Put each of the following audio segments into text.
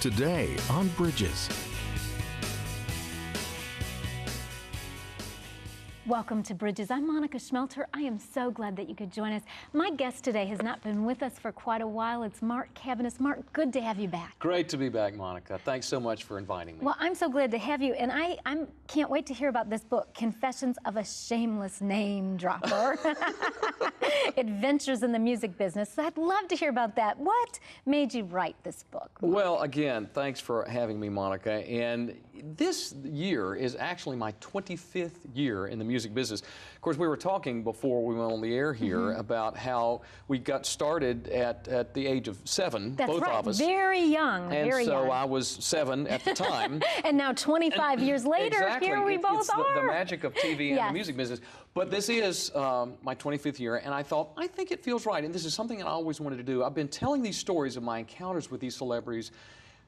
Today on Bridges. Welcome to Bridges. I'm Monica Schmelter. I am so glad that you could join us. My guest today has not been with us for quite a while. It's Mark Cabaniss. Mark, good to have you back. Great to be back, Monica. Thanks so much for inviting me. Well, I'm so glad to have you, and I can't wait to hear about this book, Confessions of a Shameless Name Dropper. Adventures in the Music Business. I'd love to hear about that. What made you write this book, Mark? Well, again, thanks for having me, Monica. And this year is actually my 25th year in the music business. Of course, we were talking before we went on the air here about how we got started at the age of 7, That's both right. of us. Very young, and very so young. I was 7 at the time. And now 25 years later, exactly. here we both it's are. The magic of TV and Yes. the music business. But this is my 25th year, and I thought, I think it feels right, and this is something that I always wanted to do. I've been telling these stories of my encounters with these celebrities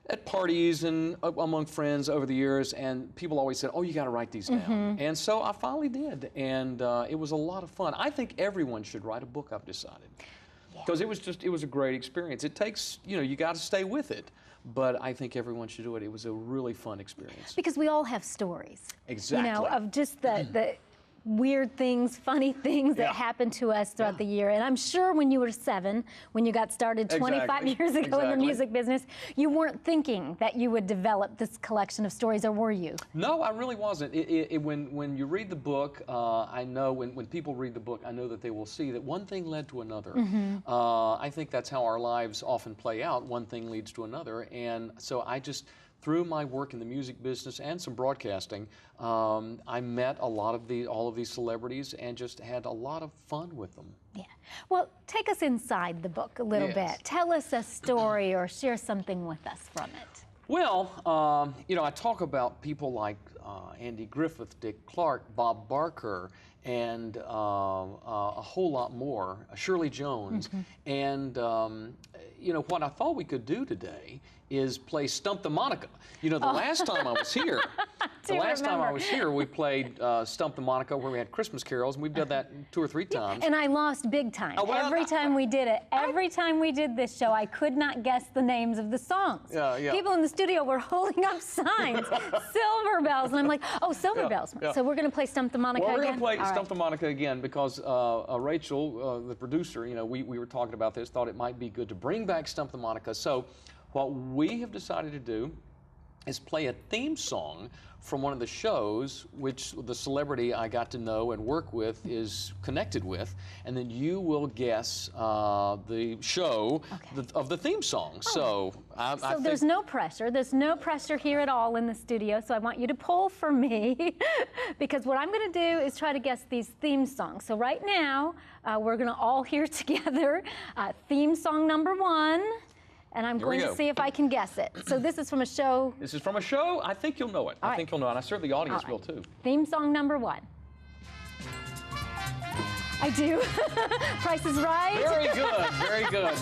at parties and among friends over the years, and people always said, oh, you got to write these down. And so I finally did, and it was a lot of fun. I think everyone should write a book, I've decided. Because it was a great experience. It takes, you got to stay with it, but I think everyone should do it. It was a really fun experience. Because we all have stories. Exactly. Of just the weird things, funny things that happen to us throughout the year. And I'm sure when you were 7, when you got started 25 years ago in the music business, you weren't thinking that you would develop this collection of stories, or were you? No, I really wasn't. When you read the book, I know when people read the book, I know that they will see that one thing led to another. I think that's how our lives often play out. One thing leads to another. And so I just, through my work in the music business and some broadcasting, I met all of these celebrities and just had a lot of fun with them. Yeah. Well, take us inside the book a little bit. Tell us a story or share something with us from it. Well, I talk about people like Andy Griffith, Dick Clark, Bob Barker, and a whole lot more, Shirley Jones. And, what I thought we could do today is play Stump the Monika. The last time I was here, we played Stump the Monika, where we had Christmas carols, and we've done that 2 or 3 times. And I lost big time. Every time we did it. Every time we did this show, I could not guess the names of the songs. People in the studio were holding up signs, Silver Bells, and I'm like, oh, Silver Bells. So we're going to play Stump the Monika again? Well, we're going to play Stump the Monika again because Rachel, the producer, we were talking about this, thought it might be good to bring back Stump the Monika. So what we have decided to do is play a theme song from one of the shows which the celebrity I got to know and work with is connected with, and then you will guess the show of the theme song. So I think there's no pressure. There's no pressure here at all in the studio, so I want you to pull for me because what I'm going to do is try to guess these theme songs. So right now, we're going to all hear together theme song number 1. And I'm going to see if I can guess it. So this is from a show. This is from a show. I think you'll know it. I think you'll know it. And I certainly the audience will too. Theme song number 1. I do. Price is Right. Very good. Very good.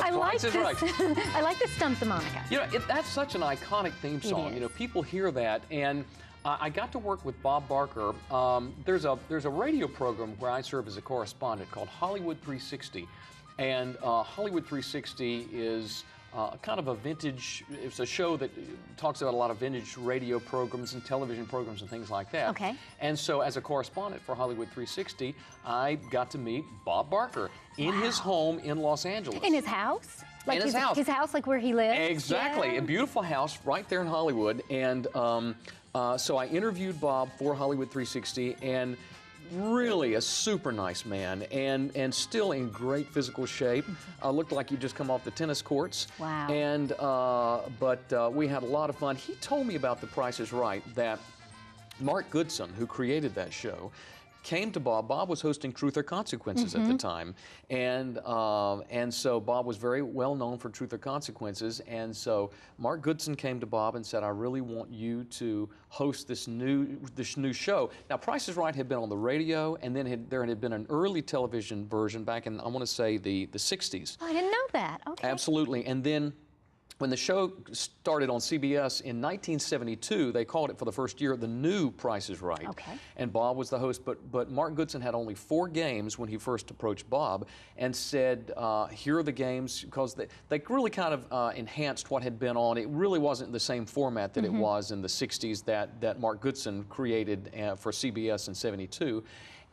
I like this. I like this Stump the Monika. That's such an iconic theme song. People hear that, and I got to work with Bob Barker. There's a radio program where I serve as a correspondent called Hollywood 360. And Hollywood 360 is kind of a vintage, it's a show that talks about a lot of vintage radio programs and television programs and things like that. Okay. And so as a correspondent for Hollywood 360, I got to meet Bob Barker in his home in Los Angeles. In his house? Like in his house. His house, like where he lives? Exactly. A beautiful house right there in Hollywood. And so I interviewed Bob for Hollywood 360, and really a super nice man, and still in great physical shape. Looked like he'd just come off the tennis courts. Wow. And but we had a lot of fun. He told me about The Price is Right, that Mark Goodson, who created that show, came to Bob. Bob was hosting Truth or Consequences at the time, and so Bob was very well known for Truth or Consequences, and so Mark Goodson came to Bob and said, I really want you to host this new show. Now, Price is Right had been on the radio, and then there had been an early television version back in, I want to say, the 60s. Oh, I didn't know that. Okay. Absolutely. And then when the show started on CBS in 1972, they called it for the first year the new Price is Right. Okay. And Bob was the host, but Mark Goodson had only 4 games when he first approached Bob and said, here are the games, because they really kind of enhanced what had been on. It really wasn't the same format that it was in the 60s that Mark Goodson created for CBS in 72.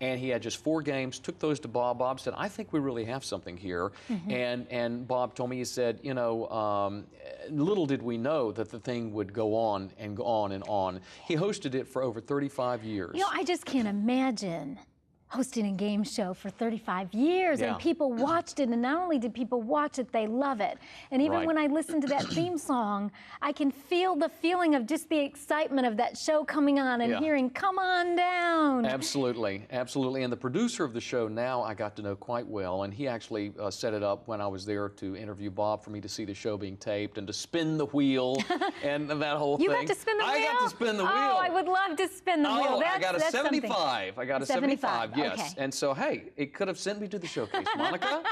And he had just 4 games, took those to Bob. Bob said, I think we really have something here. And Bob told me, he said, you know, little did we know that the thing would go on and go on and on. He hosted it for over 35 years. You know, I just can't imagine hosting a game show for 35 years, and people watched it, and not only did people watch it, they love it. And even when I listen to that theme song, I can feel the feeling of just the excitement of that show coming on and hearing, come on down. Absolutely, absolutely. And the producer of the show now I got to know quite well, and he actually set it up when I was there to interview Bob for me to see the show being taped and to spin the wheel and that whole thing. You got to spin the wheel? I got to spin the wheel. Oh, I would love to spin the wheel. I got a 75. Something. I got a 75. Yes. Okay. And so, hey, it could have sent me to the showcase, Monica.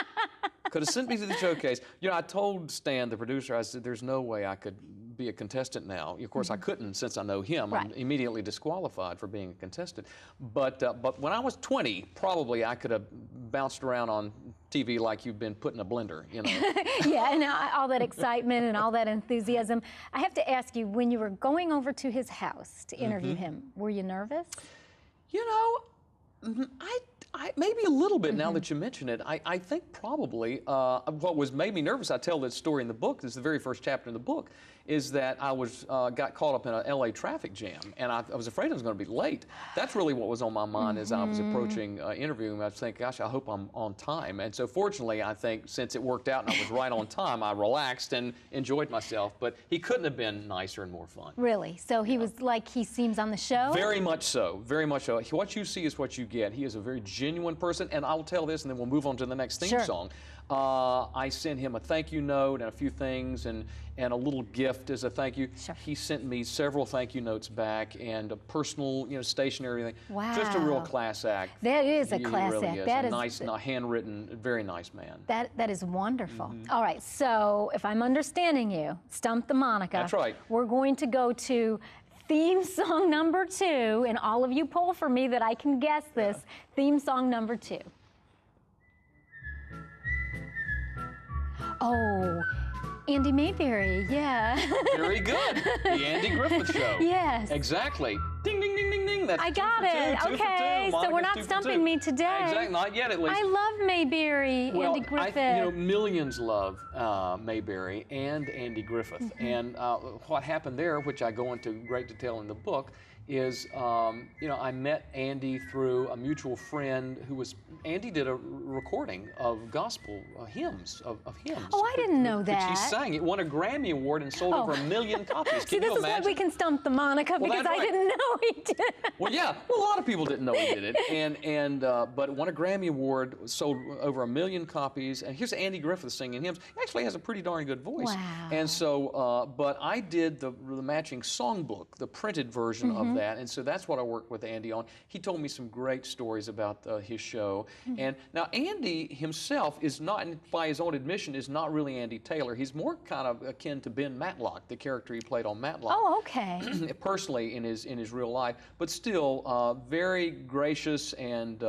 Could have sent me to the showcase. You know, I told Stan, the producer, I said, there's no way I could be a contestant now. Of course, I couldn't since I know him. I'm immediately disqualified for being a contestant. But when I was 20, probably I could have bounced around on TV like you've been put in a blender, you know. Yeah, and all that excitement and all that enthusiasm. I have to ask you, when you were going over to his house to interview him, were you nervous? You know, I maybe a little bit now that you mention it. I think probably what made me nervous, I tell this story in the book, this is the very first chapter in the book, is that I got caught up in a LA traffic jam, and I was afraid I was going to be late. That's really what was on my mind as I was approaching interviewing. I was thinking, gosh, I hope I'm on time. And so fortunately, I think since it worked out and I was right on time, I relaxed and enjoyed myself. But he couldn't have been nicer and more fun. Really? So he was like he seems on the show? Very much so. Very much so. What you see is what you get. He is a very genuine person, and I'll tell this and then we'll move on to the next theme song. I sent him a thank you note and a few things and a little gift as a thank you. He sent me several thank you notes back and a personal, you know, stationery thing. Wow. Just a real class act. That is a He class really act. is. That a is nice, handwritten, very nice man. That is wonderful. All right, so if I'm understanding you, Stump the Monica. That's right. We're going to go to theme song number 2, and all of you poll for me that I can guess this. Theme song number 2. Oh, Andy Mayberry, yeah. Very good. The Andy Griffith Show. Yes. Exactly. Ding, ding, ding, ding, ding. That's I got it. Two okay, for two. so we're Monica's not 2 for stumping 2. me today. Exactly, not yet at least. I love Mayberry, Well, Andy Griffith. you know, millions love Mayberry and Andy Griffith. And what happened there, which I go into great detail in the book, is, you know, I met Andy through a mutual friend who was, Andy did a recording of gospel hymns, of hymns. Oh, I didn't know that. Which he sang. It won a Grammy Award and sold over 1 million copies. See, Can this you is imagine? why we can stump the Monica, because that's I right. didn't know he did. Well, yeah. Well, a lot of people didn't know he did it, but it won a Grammy Award, sold over 1 million copies. And here's Andy Griffith singing hymns. He actually has a pretty darn good voice. Wow. And so, but I did the matching songbook, the printed version of that, and so that's what I worked with Andy on. He told me some great stories about his show. And now Andy himself is not, by his own admission, is not really Andy Taylor. He's more kind of akin to Ben Matlock, the character he played on Matlock. Oh, okay. Personally, in his real life, but still very gracious, and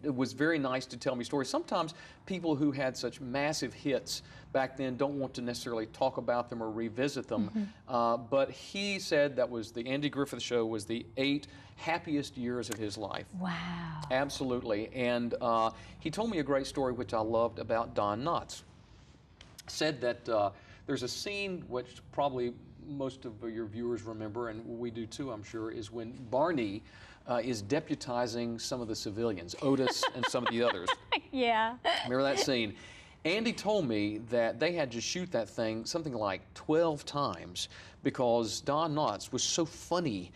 it was very nice to tell me stories. Sometimes people who had such massive hits back then don't want to necessarily talk about them or revisit them, but he said that was the Andy Griffith Show was the 8 happiest years of his life. Wow. Absolutely. And he told me a great story which I loved about Don Knotts. Said that there's a scene which probably most of your viewers remember, and we do too, I'm sure, is when Barney is deputizing some of the civilians, Otis and some of the others. Yeah. Remember that scene? Andy told me that they had to shoot that thing something like 12 times because Don Knotts was so funny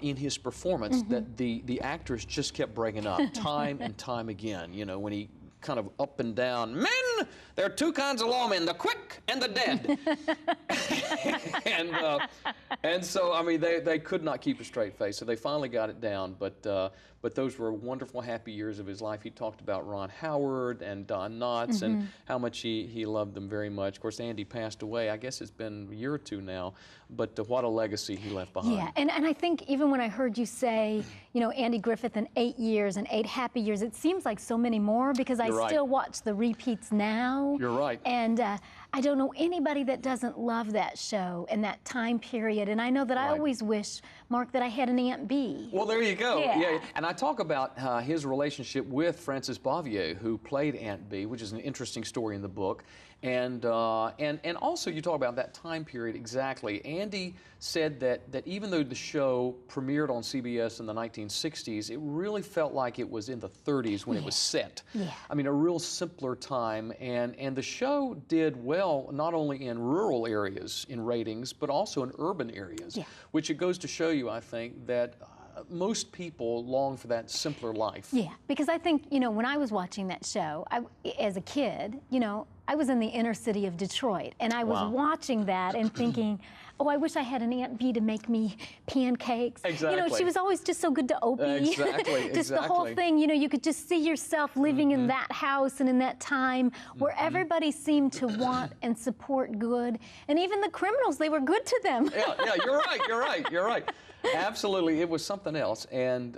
in his performance that the actors just kept breaking up time and time again. You know, when he kind of up and down. Men, there are two kinds of lawmen, the quick and the dead. and so, I mean, they could not keep a straight face, so they finally got it down. But those were wonderful, happy years of his life. He talked about Ron Howard and Don Knotts and how much he loved them very much. Of course, Andy passed away. I guess it's been a year or two now, but what a legacy he left behind. Yeah, and I think even when I heard you say, you know, Andy Griffith in 8 years and 8 happy years, it seems like so many more because I still watch the repeats now. You're right. And I don't know anybody that doesn't love that show and that time period. And I know that I always wish, Mark, that I had an Aunt Bee. Well, there you go. Yeah. And I talk about his relationship with Frances Bavier, who played Aunt Bee, which is an interesting story in the book. And also you talk about that time period exactly. Andy said that even though the show premiered on CBS in the 1960s, it really felt like it was in the 30s when it was set. Yeah. I mean, a real simpler time. And the show did well not only in rural areas in ratings, but also in urban areas, which it goes to show you, I think, that most people long for that simpler life. Yeah, because I think, you know, when I was watching that show, as a kid, you know, I was in the inner city of Detroit, and I was watching that and thinking, oh, I wish I had an Aunt Bee to make me pancakes. Exactly. You know, she was always just so good to Opie. Exactly, Just the whole thing, you know, you could just see yourself living in that house and in that time where everybody seemed to want and support good. And even the criminals, they were good to them. Yeah, you're right. Absolutely, it was something else. And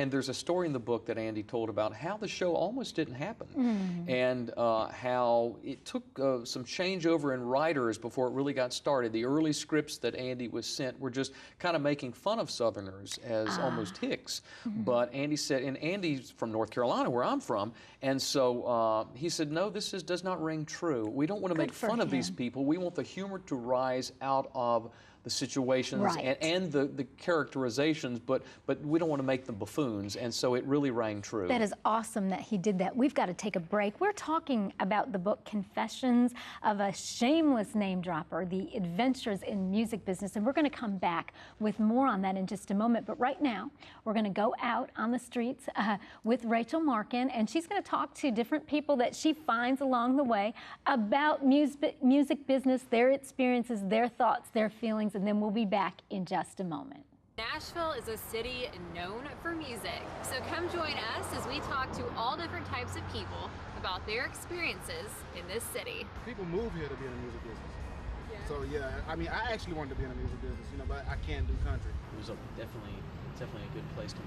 there's a story in the book that Andy told about how the show almost didn't happen, and how it took some changeover in writers before it really got started. The early scripts that Andy was sent were just kind of making fun of Southerners as almost hicks. But Andy said, and Andy's from North Carolina, where I'm from, and so he said, no, this does not ring true. We don't want to make fun of these people. We want the humor to rise out of the situations and the characterizations, but we don't want to make them buffoons, and so it really rang true. That is awesome that he did that. We've got to take a break. We're talking about the book Confessions of a Shameless Name Dropper, The Adventures in Music Business, and we're going to come back with more on that in just a moment. But right now, we're going to go out on the streets with Rachel Markin, and she's going to talk to different people that she finds along the way about music business, their experiences, their thoughts, their feelings, and then we'll be back in just a moment. Nashville is a city known for music, so come join us as we talk to all different types of people about their experiences in this city. People move here to be in the music business. So yeah, I mean, I actually wanted to be in the music business, you know, but I can't do country. It was definitely a good place to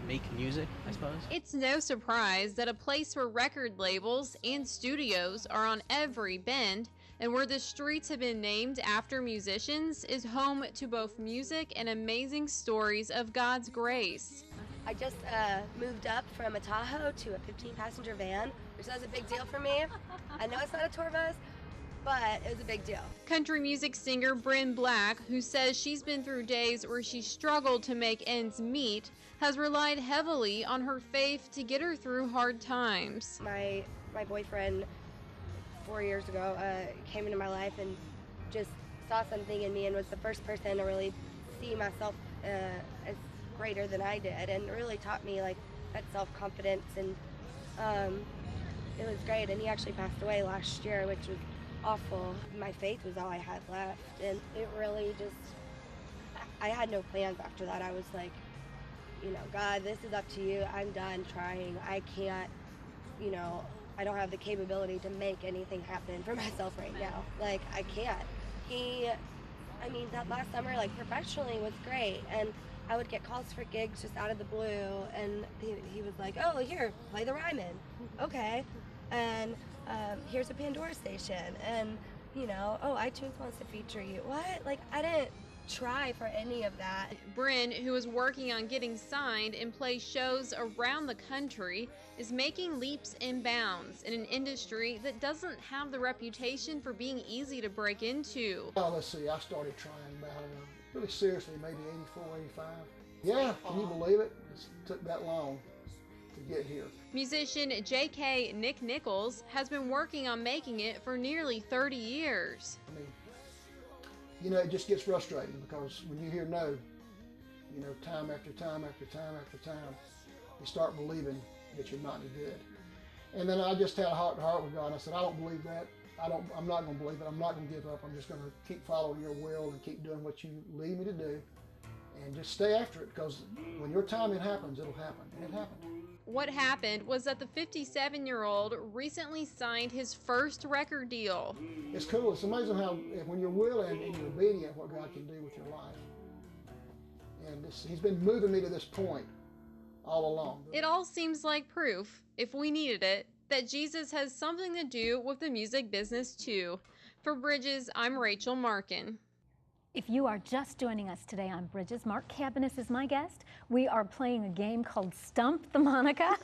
make music, I suppose. It's no surprise that a place where record labels and studios are on every bend and where the streets have been named after musicians is home to both music and amazing stories of God's grace. I just moved up from a Tahoe to a 15-passenger van, which was a big deal for me. I know it's not a tour bus, but it was a big deal. Country music singer Bryn Black, who says she's been through days where she struggled to make ends meet, has relied heavily on her faith to get her through hard times. My boyfriend 4 years ago came into my life and just saw something in me and was the first person to really see myself as greater than I did, and really taught me like that self-confidence, and it was great. And he actually passed away last year, which was awful. My faith was all I had left, and it really just, I had no plans after that. I was like, you know, God, this is up to you. I'm done trying. I can't, you know, I don't have the capability to make anything happen for myself right now. Like, I can't. I mean, that last summer, like, professionally was great, and I would get calls for gigs just out of the blue, and he was like, oh, here, play the Ryman. Okay. And here's a Pandora station, and, you know, oh, iTunes wants to feature you. What? Like, I didn't try for any of that. Bryn, who is working on getting signed and play shows around the country, is making leaps and bounds in an industry that doesn't have the reputation for being easy to break into. Well, let's see, I started trying about, really seriously, maybe 84, 85. Yeah, can you believe it? It took that long to get here. Musician J.K. Nick Nichols has been working on making it for nearly 30 years. I mean, you know, it just gets frustrating because when you hear no, you know, time after time after time after time, you start believing that you're not any good. And then I just had a heart-to-heart with God. I said, I don't believe that. I'm not going to believe it. I'm not going to give up. I'm just going to keep following your will and keep doing what you lead me to do. And just stay after it, because when your timing happens, it'll happen. And it happened. What happened was that the 57-year-old recently signed his first record deal. It's cool. It's amazing how when you're willing and you're obedient, what God can do with your life. And he's been moving me to this point all along. It all seems like proof, if we needed it, that Jesus has something to do with the music business too. For Bridges, I'm Rachel Markin. If you are just joining us today on Bridges, Mark Cabaniss is my guest. We are playing a game called Stump the Monica,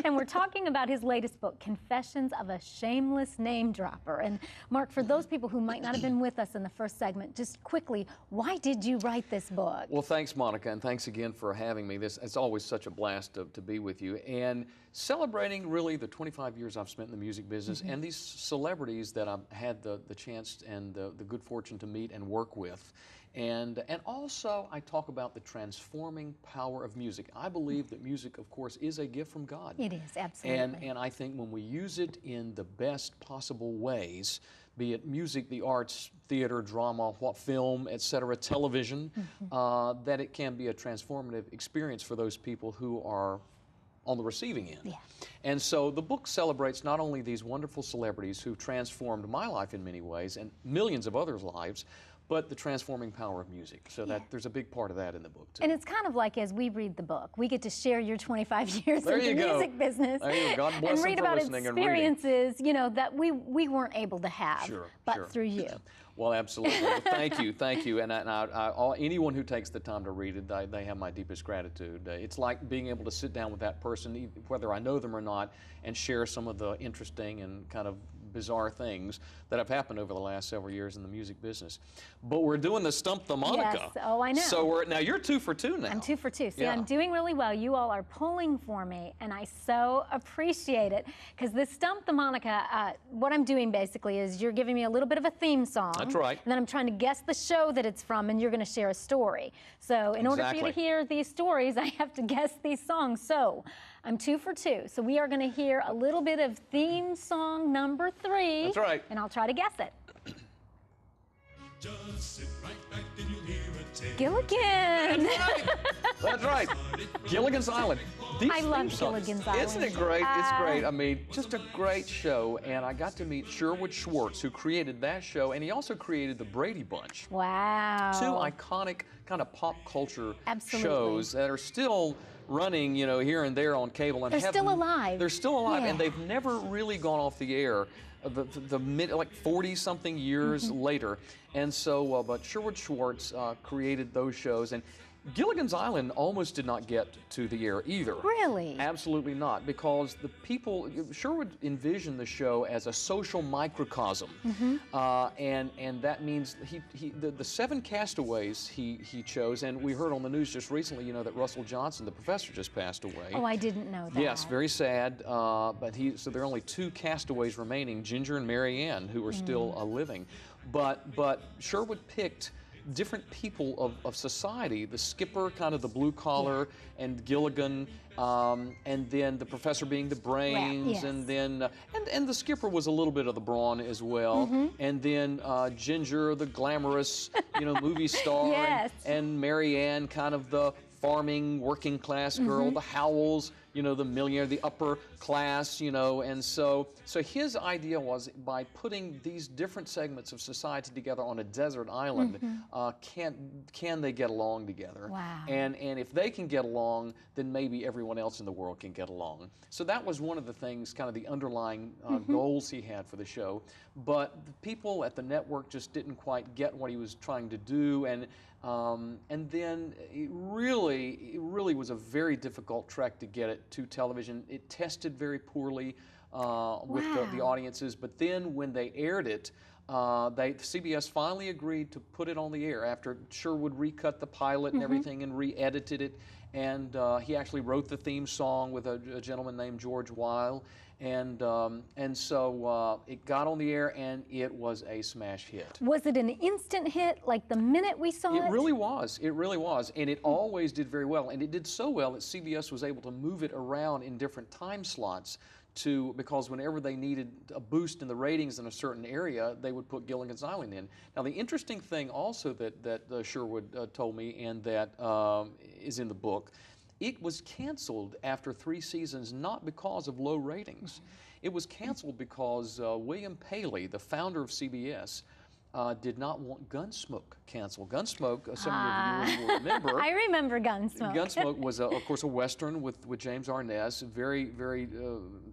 and we're talking about his latest book, Confessions of a Shameless Name Dropper. And Mark, for those people who might not have been with us in the first segment, just quickly, why did you write this book? Well, thanks, Monica, and thanks again for having me. It's always such a blast to be with you. And celebrating really the 25 years I've spent in the music business and these celebrities that I've had the chance and the good fortune to meet and work with. And also I talk about the transforming power of music. I believe that music, of course, is a gift from God. It is, absolutely. And I think when we use it in the best possible ways, be it music, the arts, theater, drama, film, etc., television, that it can be a transformative experience for those people who are on the receiving end. Yeah. And so the book celebrates not only these wonderful celebrities who transformed my life in many ways and millions of others' lives, but the transforming power of music. So that there's a big part of that in the book too. And it's kind of like as we read the book, we get to share your 25 years in the music business God bless and read them for about listening experiences, you know, that we weren't able to have, but sure. through you. Well, absolutely. Well, thank you. And anyone who takes the time to read it, they have my deepest gratitude. It's like being able to sit down with that person, whether I know them or not, and share some of the interesting and kind of bizarre things that have happened over the last several years in the music business. But we're doing the Stump the Monica. Yes, oh, I know. So now you're 2 for 2 now. I'm 2 for 2. See, I'm doing really well. You all are pulling for me, and I so appreciate it. Because this Stump the Monica, what I'm doing basically is you're giving me a little bit of a theme song. That's right. And then I'm trying to guess the show that it's from, and you're going to share a story. So in order for you to hear these stories, I have to guess these songs. So I'm 2 for 2. So we are going to hear a little bit of theme song number 3. That's right. And I'll try to guess it. Just sit right back and you'll hear a tale. Gilligan. That's right. Gilligan's Island. I love Gilligan's Island. Isn't it great? It's great. I mean, just a great show. And I got to meet Sherwood Schwartz, who created that show, and he also created the Brady Bunch. Wow. 2 iconic kind of pop culture Absolutely. shows that are still running, you know, here and there on cable. And They're still alive. They're still alive, Yeah. and they've never really gone off the air. Like 40-something years later, and so but Sherwood Schwartz created those shows, and Gilligan's Island almost did not get to the air either. Really? Absolutely not, because the people, Sherwood envisioned the show as a social microcosm, and that means the 7 castaways he chose, and we heard on the news just recently, you know, that Russell Johnson, the professor, just passed away. Oh, I didn't know that. Yes, very sad, but so there are only 2 castaways remaining, Ginger and Mary Ann, who are still living, but Sherwood picked different people of society, the skipper, kind of the blue collar, and Gilligan, and then the professor being the brains, and then and the skipper was a little bit of the brawn as well, and then Ginger, the glamorous, you know, movie star, and Mary Ann, kind of the farming working class girl, the Howells, you know, the millionaire, the upper class, you know, and so his idea was, by putting these different segments of society together on a desert island, can they get along together? Wow. And if they can get along, then maybe everyone else in the world can get along. So that was one of the things, kind of the underlying goals he had for the show. But the people at the network just didn't quite get what he was trying to do, and then it really was a very difficult trek to get it to television. It tested very poorly with the audiences, but then when they aired it, CBS finally agreed to put it on the air after Sherwood recut the pilot and everything and re-edited it, and he actually wrote the theme song with a gentleman named George Weil, and so it got on the air, and it was a smash hit. Was it an instant hit, like the minute we saw it? It really was. It really was, and it always did very well, and it did so well that CBS was able to move it around in different time slots because whenever they needed a boost in the ratings in a certain area, they would put Gilligan's Island in. Now, the interesting thing also that Sherwood told me, and that is in the book, it was canceled after 3 seasons, not because of low ratings. It was canceled because William Paley, the founder of CBS, did not want Gunsmoke canceled. Gunsmoke, some of your viewers will remember. I remember Gunsmoke. Gunsmoke was, of course, a Western with James Arness, a very, very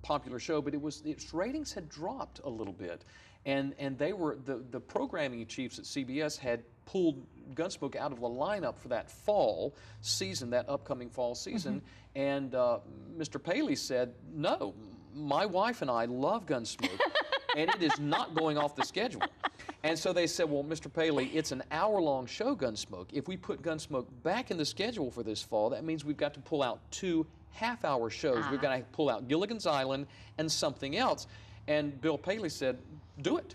popular show, but its ratings had dropped a little bit. And they were, the programming chiefs at CBS had pulled Gunsmoke out of the lineup for that fall season, that upcoming fall season. And Mr. Paley said, no, my wife and I love Gunsmoke, and it is not going off the schedule. And so they said, well, Mr. Paley, it's an hour-long show, Gunsmoke. If we put Gunsmoke back in the schedule for this fall, that means we've got to pull out 2 half-hour shows. We've got to pull out Gilligan's Island and something else. And Bill Paley said, do it.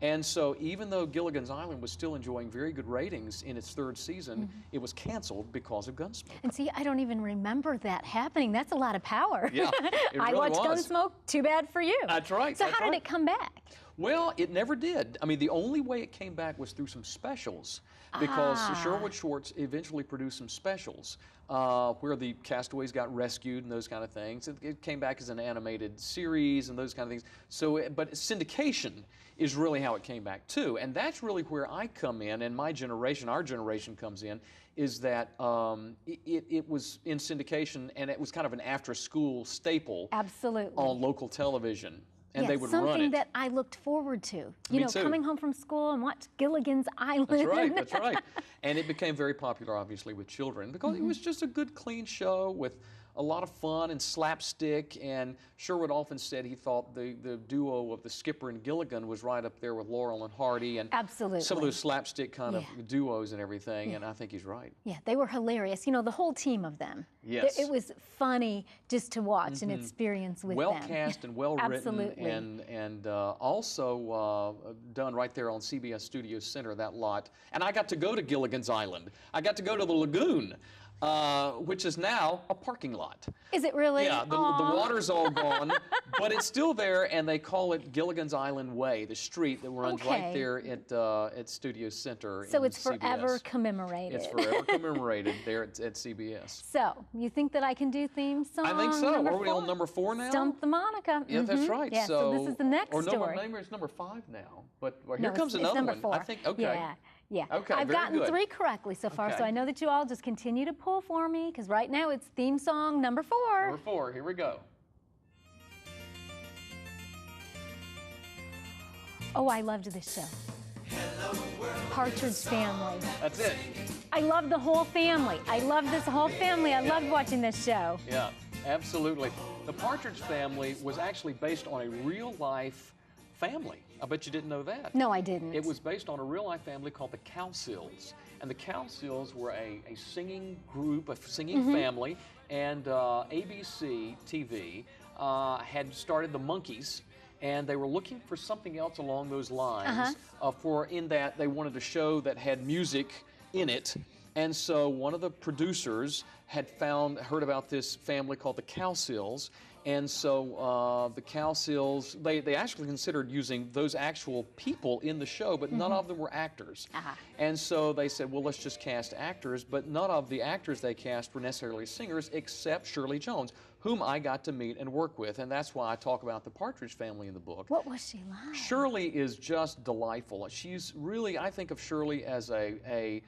And so even though Gilligan's Island was still enjoying very good ratings in its 3rd season, it was canceled because of Gunsmoke. And see, I don't even remember that happening. That's a lot of power. Yeah, it really I watched was. Gunsmoke, too bad for you. That's right. So how did it come back? Well, it never did. I mean, the only way it came back was through some specials, because Sherwood Schwartz eventually produced some specials where the castaways got rescued and those kind of things. It came back as an animated series and those kind of things. So, but syndication is really how it came back too, and that's really where I come in, and my generation, our generation comes in, is that it was in syndication, and it was kind of an after-school staple. Absolutely. On local television. And they would something run it. that I looked forward to. Me You know, too. coming home from school and watch Gilligan's Island. That's right, that's right. And it became very popular, obviously, with children, because it was just a good, clean show with a lot of fun and slapstick. And Sherwood often said he thought the duo of the Skipper and Gilligan was right up there with Laurel and Hardy, and Absolutely. some of those slapstick kind of duos and everything. And I think he's right. Yeah, they were hilarious. You know, the whole team of them. Yes. It was funny just to watch and experience with Well them. cast and well written, Absolutely. and also done right there on CBS Studio Center, that lot. And I got to go to Gilligan's Island. I got to go to the lagoon, which is now a parking lot. Is it really? Yeah, the water's all gone, but it's still there, and they call it Gilligan's Island Way, the street that runs right there at Studio Center. So in it's forever CBS. commemorated. It's forever commemorated there at CBS. So, you think that I can do theme song I think so. number Are we 4? on number 4 now? Stump the Monica. Yeah, that's right. Yeah, so this is the next or story. Maybe it's number 5 now. But well, No, here comes it's another number one. 4. I think, okay. Yeah, yeah. Okay, I've very gotten good. 3 correctly so far, so Okay. I know that you all just continue to pull for me, because right now it's theme song number 4. Number 4, here we go. Oh, I loved this show. Partridge Family. That's it. I love the whole family. I love this whole family. I loved watching this show. Yeah, absolutely. The Partridge Family was actually based on a real-life family. I bet you didn't know that. No, I didn't. It was based on a real-life family called the Cowsills. And the Cowsills were a singing group, a singing family, and ABC TV had started the Monkees, and they were looking for something else along those lines, for in that they wanted a show that had music in it. And so one of the producers had heard about this family called the Cowsills, and so the Cowsills, they actually considered using those actual people in the show, but none of them were actors. And so they said, well, let's just cast actors, but none of the actors they cast were necessarily singers except Shirley Jones, whom I got to meet and work with, and that's why I talk about the Partridge Family in the book. What was she like? Shirley is just delightful. She's really, I think of Shirley as a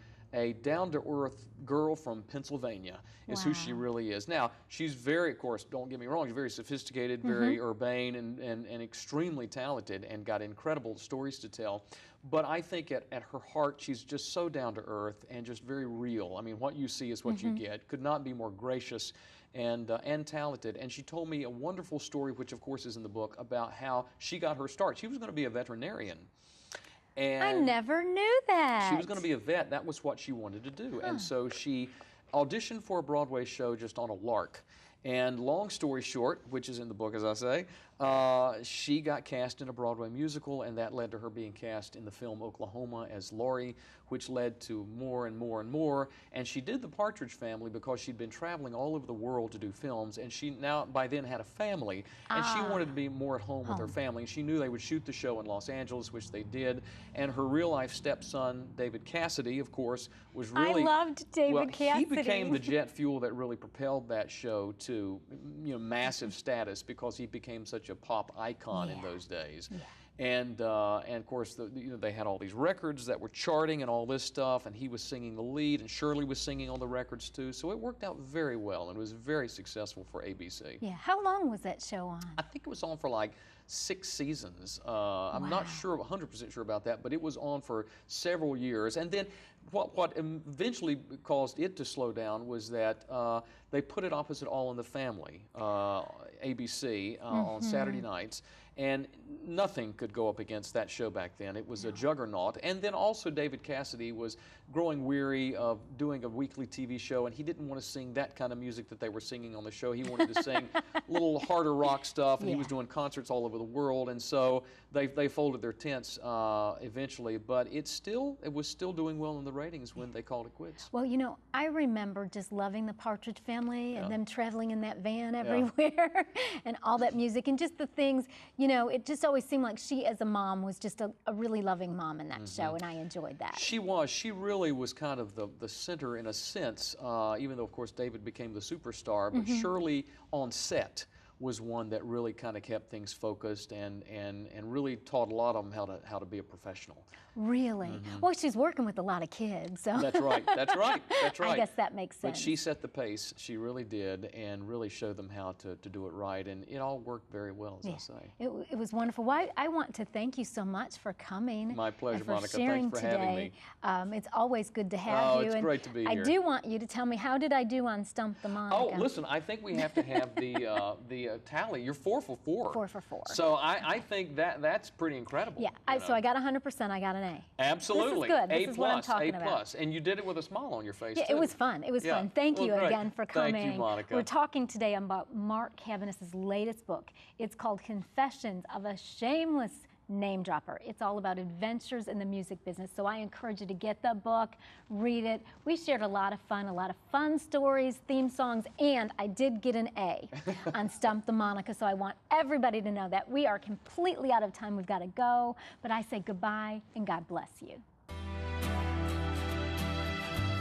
down-to-earth girl from Pennsylvania is who she really is. Now, she's very, of course, don't get me wrong, she's very sophisticated, very urbane, and extremely talented, and got incredible stories to tell. But I think at her heart, she's just so down-to-earth and just very real. I mean, what you see is what you get. Could not be more gracious and talented. And she told me a wonderful story, which of course is in the book, about how she got her start. She was going to be a veterinarian. And I never knew that. she was going to be a vet. That was what she wanted to do. And so she auditioned for a Broadway show just on a lark. And long story short, which is in the book, as I say, She got cast in a Broadway musical, and that led to her being cast in the film Oklahoma as Laurie, which led to more and more and more. And she did the Partridge Family because she'd been traveling all over the world to do films, and she now by then had a family, and she wanted to be more at home with her family. And she knew they would shoot the show in Los Angeles, which they did. And her real-life stepson, David Cassidy, of course, was really... I loved David Cassidy. He became the jet fuel that really propelled that show to, massive status because he became such a pop icon in those days. And of course, they had all these records that were charting and all this stuff, and he was singing the lead, and Shirley was singing on the records too. So it worked out very well, and it was very successful for ABC. Yeah. How long was that show on? I think it was on for like 6 seasons. I'm not sure, 100% sure about that, but it was on for several years. And then what eventually caused it to slow down was that they put it opposite All in the Family, ABC, on Saturday nights. And nothing could go up against that show back then. It was a juggernaut. And then also David Cassidy was growing weary of doing a weekly TV show, and he didn't want to sing that kind of music that they were singing on the show. He wanted to sing a little harder rock stuff, and he was doing concerts all over the world. And so they folded their tents eventually, but it was still doing well in the ratings when they called it quits. Well, I remember just loving the Partridge Family and them traveling in that van everywhere and all that music and just the things, it just always seemed like she as a mom was just a really loving mom in that show, and I enjoyed that. She was. She really was kind of the center in a sense, even though, of course, David became the superstar, but Shirley on set was one that really kind of kept things focused and really taught a lot of them how to be a professional. Really? Well, she's working with a lot of kids, so. That's right. That's right. That's right. I guess that makes sense. But she set the pace. She really did, and really showed them how to do it right, and it all worked very well, as I say. It was wonderful. Well, I want to thank you so much for coming. My pleasure, and for Monica. sharing Thanks for today. having me. It's always good to have you. It's great to be here. I do want you to tell me, how did I do on Stump the Monica? Oh, listen, I think we have to have the tally. You're 4 for 4. 4 for 4. So I think that's pretty incredible. Yeah, so I got 100%. I got an A. Absolutely. This is good. This is what I'm A+, talking A+. about. And you did it with a smile on your face, Yeah, too. it was fun. It was fun. Thank you great. again for coming. Thank you, Monica. We're talking today about Mark Cabaniss' latest book. It's called Confessions of a Shameless Name Dropper. It's all about adventures in the music business. So I encourage you to get the book, read it. We shared a lot of fun stories, theme songs, and I did get an A on Stump the Monica. So I want everybody to know that. We are completely out of time. We've got to go. But I say goodbye and God bless you.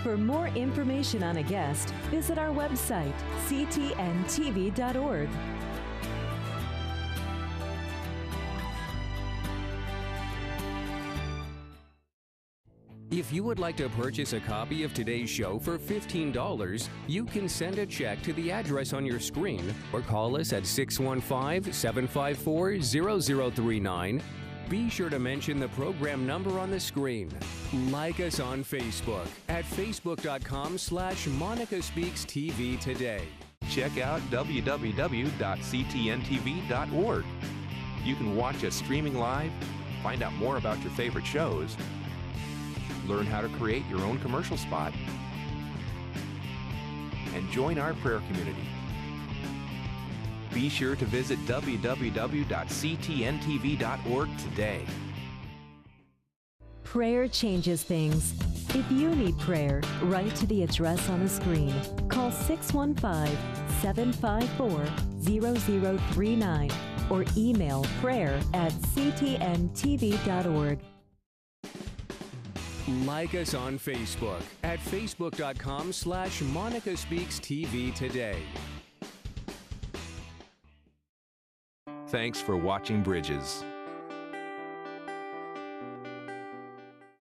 For more information on a guest, visit our website, ctntv.org. If you would like to purchase a copy of today's show for $15, you can send a check to the address on your screen or call us at 615-754-0039. Be sure to mention the program number on the screen. Like us on Facebook at facebook.com/MonicaSpeaksTV today. Check out www.ctntv.org. You can watch us streaming live, find out more about your favorite shows, learn how to create your own commercial spot, and join our prayer community. Be sure to visit www.ctntv.org today. Prayer changes things. If you need prayer, write to the address on the screen. Call 615-754-0039 or email prayer@ctntv.org. Like us on Facebook at facebook.com/MonicaSpeaksTV today. Thanks for watching Bridges.